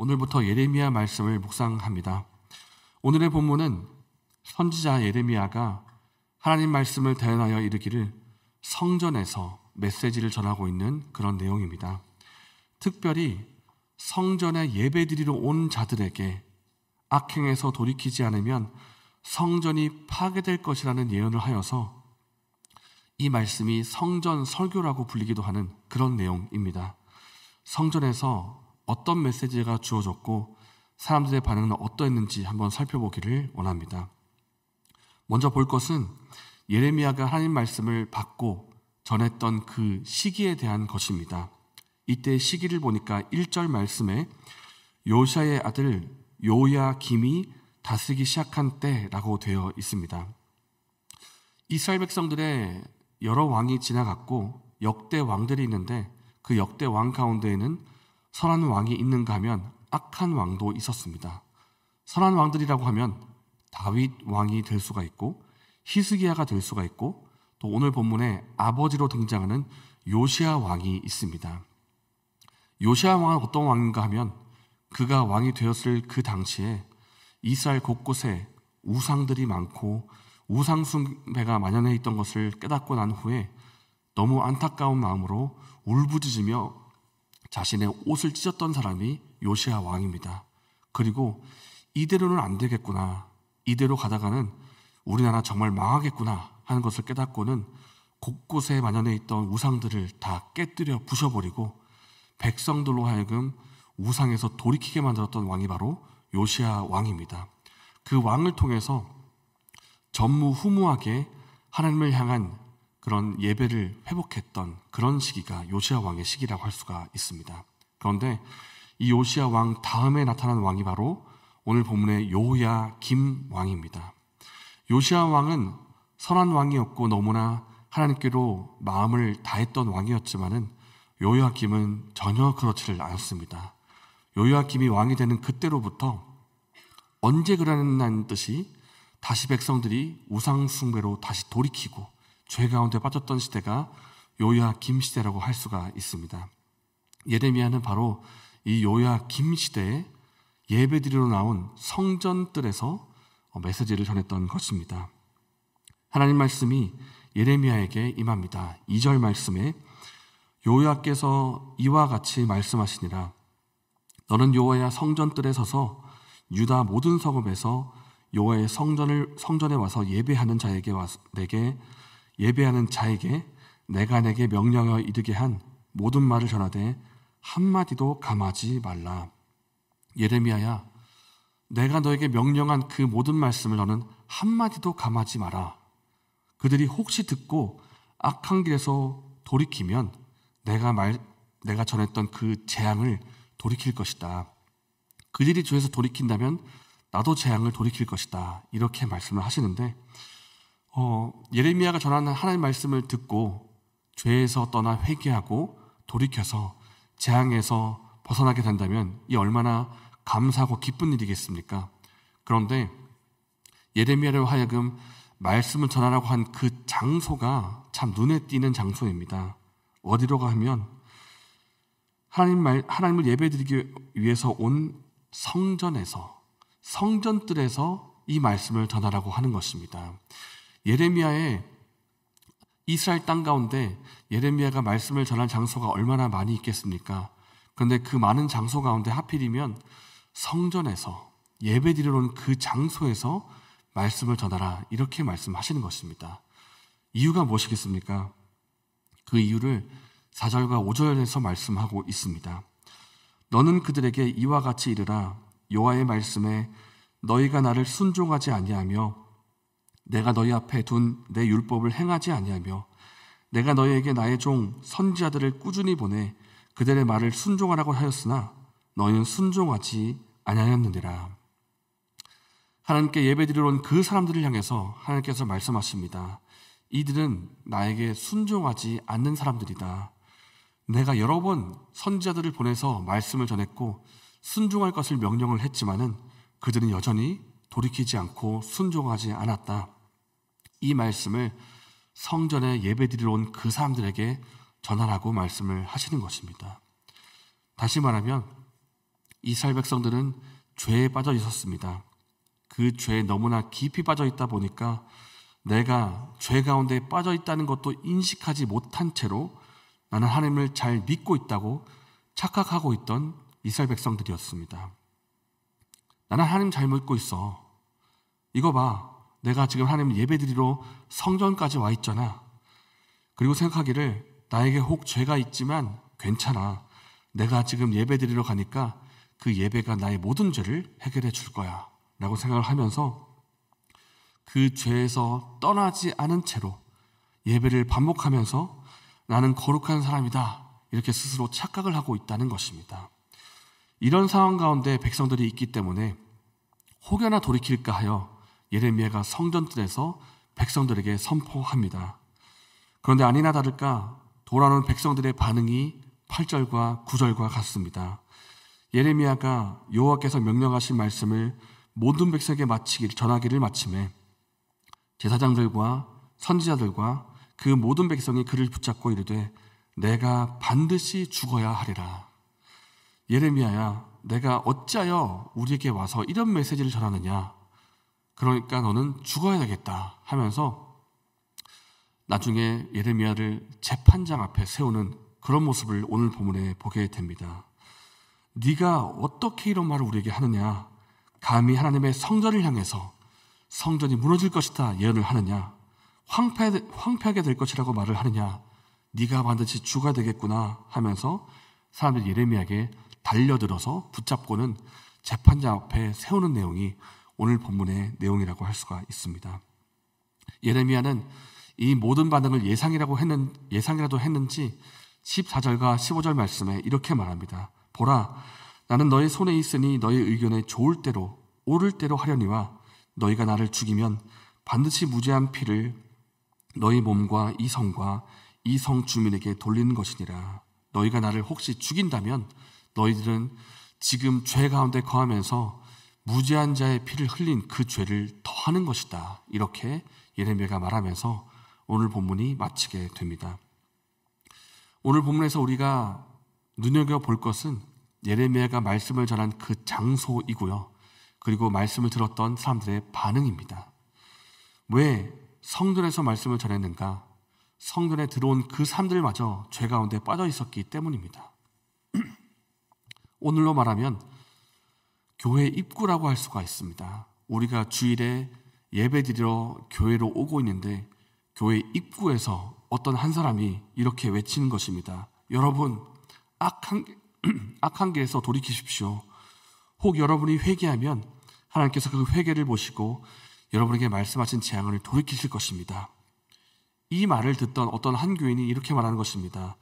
오늘부터 예레미야 말씀을 묵상합니다. 오늘의 본문은 선지자 예레미야가 하나님 말씀을 대언하여 이르기를 성전에서 메시지를 전하고 있는 그런 내용입니다. 특별히 성전에 예배드리러 온 자들에게 악행에서 돌이키지 않으면 성전이 파괴될 것이라는 예언을 하여서 이 말씀이 성전 설교라고 불리기도 하는 그런 내용입니다. 성전에서 어떤 메시지가 주어졌고 사람들의 반응은 어떠했는지 한번 살펴보기를 원합니다. 먼저 볼 것은 예레미야가 하나님 말씀을 받고 전했던 그 시기에 대한 것입니다. 이때 시기를 보니까 1절 말씀에 요시야의 아들 요야김이 다스리기 시작한 때라고 되어 있습니다. 이스라엘 백성들의 여러 왕이 지나갔고 역대 왕들이 있는데 그 역대 왕 가운데에는 선한 왕이 있는가 하면 악한 왕도 있었습니다. 선한 왕들이라고 하면 다윗 왕이 될 수가 있고 히스기야가 될 수가 있고 또 오늘 본문에 아버지로 등장하는 요시야 왕이 있습니다. 요시야 왕은 어떤 왕인가 하면 그가 왕이 되었을 그 당시에 이스라엘 곳곳에 우상들이 많고 우상 숭배가 만연해 있던 것을 깨닫고 난 후에 너무 안타까운 마음으로 울부짖으며 자신의 옷을 찢었던 사람이 요시야 왕입니다. 그리고 이대로는 안 되겠구나, 이대로 가다가는 우리나라 정말 망하겠구나 하는 것을 깨닫고는 곳곳에 만연해 있던 우상들을 다 깨뜨려 부셔버리고 백성들로 하여금 우상에서 돌이키게 만들었던 왕이 바로 요시야 왕입니다. 그 왕을 통해서 전무후무하게 하나님을 향한 그런 예배를 회복했던 그런 시기가 요시야 왕의 시기라고 할 수가 있습니다. 그런데 이 요시야 왕 다음에 나타난 왕이 바로 오늘 본문의 요야김 왕입니다. 요시야 왕은 선한 왕이었고 너무나 하나님께로 마음을 다했던 왕이었지만은 요야김은 전혀 그렇지를 않았습니다. 요야김이 왕이 되는 그때로부터 언제 그러는 듯이 다시 백성들이 우상 숭배로 다시 돌이키고 죄 가운데 빠졌던 시대가 요야김 시대라고 할 수가 있습니다. 예레미야는 바로 이 요야김 시대에 예배드리러 나온 성전들에서 메시지를 전했던 것입니다. 하나님 말씀이 예레미야에게 임합니다. 2절 말씀에 여호와께서 이와 같이 말씀하시니라. 너는 여호와의 성전뜰에 서서 유다 모든 성읍에서 여호와의 성전에 와서 예배하는 자에게 내가 내게 명령하여 이르게 한 모든 말을 전하되 한마디도 감하지 말라. 예레미야야, 내가 너에게 명령한 그 모든 말씀을 너는 한마디도 감하지 마라. 그들이 혹시 듣고 악한 길에서 돌이키면 내가 전했던 그 재앙을 돌이킬 것이다. 그들이 죄에서 돌이킨다면 나도 재앙을 돌이킬 것이다. 이렇게 말씀을 하시는데 예레미야가 전하는 하나님의 말씀을 듣고 죄에서 떠나 회개하고 돌이켜서 재앙에서 벗어나게 된다면 이 얼마나 감사하고 기쁜 일이겠습니까? 그런데 예레미야로 하여금 말씀을 전하라고 한 그 장소가 참 눈에 띄는 장소입니다. 어디로가 하면 하나님을 예배드리기 위해서 온 성전들에서 이 말씀을 전하라고 하는 것입니다. 예레미야의 이스라엘 땅 가운데 예레미야가 말씀을 전할 장소가 얼마나 많이 있겠습니까? 그런데 그 많은 장소 가운데 하필이면 성전에서 예배드리러 온 그 장소에서 말씀을 전하라 이렇게 말씀하시는 것입니다. 이유가 무엇이겠습니까? 그 이유를 4절과 5절에서 말씀하고 있습니다. 너는 그들에게 이와 같이 이르라. 여호와의 말씀에 너희가 나를 순종하지 아니하며 내가 너희 앞에 둔 내 율법을 행하지 아니하며 내가 너희에게 나의 종 선지자들을 꾸준히 보내 그들의 말을 순종하라고 하였으나 너희는 순종하지 아니하였느니라. 하나님께 예배드리러 온 그 사람들을 향해서 하나님께서 말씀하십니다. 이들은 나에게 순종하지 않는 사람들이다. 내가 여러 번 선지자들을 보내서 말씀을 전했고 순종할 것을 명령을 했지만은 그들은 여전히 돌이키지 않고 순종하지 않았다. 이 말씀을 성전에 예배드리러 온 그 사람들에게 전하라고 말씀을 하시는 것입니다. 다시 말하면 이스라엘 백성들은 죄에 빠져 있었습니다. 그 죄에 너무나 깊이 빠져 있다 보니까 내가 죄 가운데 빠져 있다는 것도 인식하지 못한 채로 나는 하나님을 잘 믿고 있다고 착각하고 있던 이스라엘 백성들이었습니다. 나는 하나님 잘 믿고 있어. 이거 봐. 내가 지금 하나님 예배드리러 성전까지 와 있잖아. 그리고 생각하기를 나에게 혹 죄가 있지만 괜찮아. 내가 지금 예배드리러 가니까 그 예배가 나의 모든 죄를 해결해 줄 거야 라고 생각을 하면서 그 죄에서 떠나지 않은 채로 예배를 반복하면서 나는 거룩한 사람이다 이렇게 스스로 착각을 하고 있다는 것입니다. 이런 상황 가운데 백성들이 있기 때문에 혹여나 돌이킬까 하여 예레미야가 성전뜰에서 백성들에게 선포합니다. 그런데 아니나 다를까 돌아오는 백성들의 반응이 8절과 9절과 같습니다. 예레미야가 여호와께서 명령하신 말씀을 모든 백성에게 전하기를 마침에 제사장들과 선지자들과 그 모든 백성이 그를 붙잡고 이르되 내가 반드시 죽어야 하리라. 예레미야야, 내가 어찌하여 우리에게 와서 이런 메시지를 전하느냐. 그러니까 너는 죽어야 되겠다 하면서 나중에 예레미야를 재판장 앞에 세우는 그런 모습을 오늘 본문에 보게 됩니다. 네가 어떻게 이런 말을 우리에게 하느냐. 감히 하나님의 성전을 향해서 성전이 무너질 것이다 예언을 하느냐. 황폐하게 될 것이라고 말을 하느냐. 네가 반드시 죽어야 되겠구나 하면서 사람들이 예레미야에게 달려들어서 붙잡고는 재판장 앞에 세우는 내용이 오늘 본문의 내용이라고 할 수가 있습니다. 예레미야는 이 모든 반응을 예상이라도 했는지 14절과 15절 말씀에 이렇게 말합니다. 보라, 나는 너의 손에 있으니 너의 의견에 좋을 대로 옳을 대로 하려니와 너희가 나를 죽이면 반드시 무죄한 피를 너희 몸과 이 성과 이 성 주민에게 돌리는 것이니라. 너희가 나를 혹시 죽인다면 너희들은 지금 죄 가운데 거하면서 무죄한 자의 피를 흘린 그 죄를 더하는 것이다. 이렇게 예레미야가 말하면서 오늘 본문이 마치게 됩니다. 오늘 본문에서 우리가 눈여겨볼 것은 예레미야가 말씀을 전한 그 장소이고요. 그리고 말씀을 들었던 사람들의 반응입니다. 왜 성전에서 말씀을 전했는가? 성전에 들어온 그 사람들마저 죄 가운데 빠져 있었기 때문입니다. 오늘로 말하면 교회 입구라고 할 수가 있습니다. 우리가 주일에 예배드리러 교회로 오고 있는데 교회 입구에서 어떤 한 사람이 이렇게 외치는 것입니다. 여러분, 악한 길에서 돌이키십시오. 혹 여러분이 회개하면 하나님께서 그 회개를 보시고 여러분에게 말씀하신 재앙을 돌이키실 것입니다. 이 말을 듣던 어떤 한 교인이 이렇게 말하는 것입니다.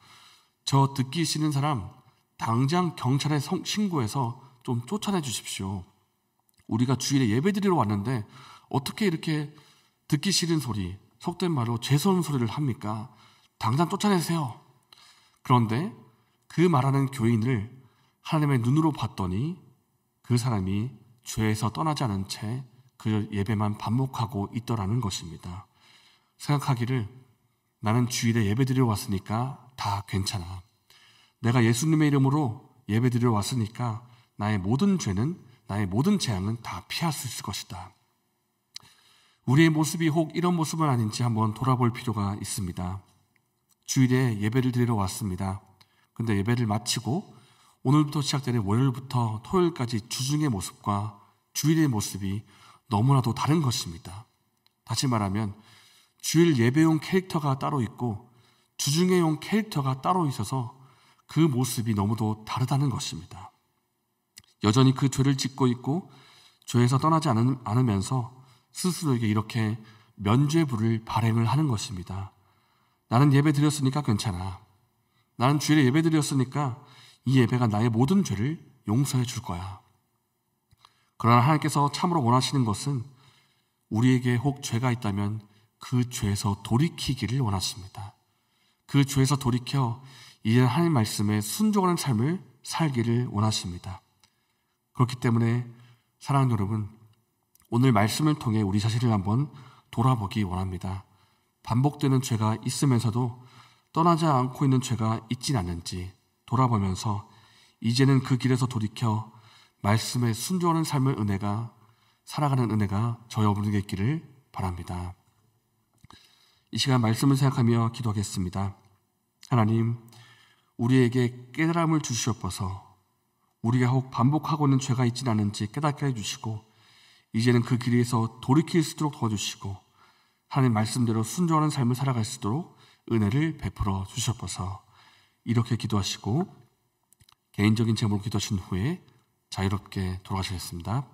저 듣기 싫은 사람 당장 경찰에 신고해서 좀 쫓아내 주십시오. 우리가 주일에 예배드리러 왔는데 어떻게 이렇게 듣기 싫은 소리, 속된 말로 죄송한 소리를 합니까? 당장 쫓아내세요. 그런데 그 말하는 교인을 하나님의 눈으로 봤더니 그 사람이 죄에서 떠나지 않은 채 그 예배만 반복하고 있더라는 것입니다. 생각하기를 나는 주일에 예배드리러 왔으니까 다 괜찮아. 내가 예수님의 이름으로 예배드리러 왔으니까 나의 모든 죄는, 나의 모든 재앙은 다 피할 수 있을 것이다. 우리의 모습이 혹 이런 모습은 아닌지 한번 돌아볼 필요가 있습니다. 주일에 예배를 드리러 왔습니다. 근데 예배를 마치고 오늘부터 시작되는 월요일부터 토요일까지 주중의 모습과 주일의 모습이 너무나도 다른 것입니다. 다시 말하면 주일 예배용 캐릭터가 따로 있고 주중에용 캐릭터가 따로 있어서 그 모습이 너무도 다르다는 것입니다. 여전히 그 죄를 짓고 있고 죄에서 떠나지 않으면서 스스로에게 이렇게 면죄부를 발행을 하는 것입니다. 나는 예배 드렸으니까 괜찮아. 나는 주일에 예배 드렸으니까 이 예배가 나의 모든 죄를 용서해 줄 거야. 그러나 하나님께서 참으로 원하시는 것은 우리에게 혹 죄가 있다면 그 죄에서 돌이키기를 원하십니다. 그 죄에서 돌이켜 이제 하나님 말씀에 순종하는 삶을 살기를 원하십니다. 그렇기 때문에 사랑하는 여러분, 오늘 말씀을 통해 우리 자신을 한번 돌아보기 원합니다. 반복되는 죄가 있으면서도 떠나지 않고 있는 죄가 있진 않는지 돌아보면서 이제는 그 길에서 돌이켜 말씀에 순종하는 삶의 은혜가, 살아가는 은혜가 저희 여러분에게 있기를 바랍니다. 이 시간 말씀을 생각하며 기도하겠습니다. 하나님, 우리에게 깨달음을 주시옵소서. 우리가 혹 반복하고 있는 죄가 있지는 않은지 깨닫게 해주시고, 이제는 그 길에서 돌이킬 수 있도록 도와주시고, 하나님 말씀대로 순종하는 삶을 살아갈 수 있도록 은혜를 베풀어 주시옵소서. 이렇게 기도하시고 개인적인 제목으로 기도하신 후에 자유롭게 돌아가시겠습니다.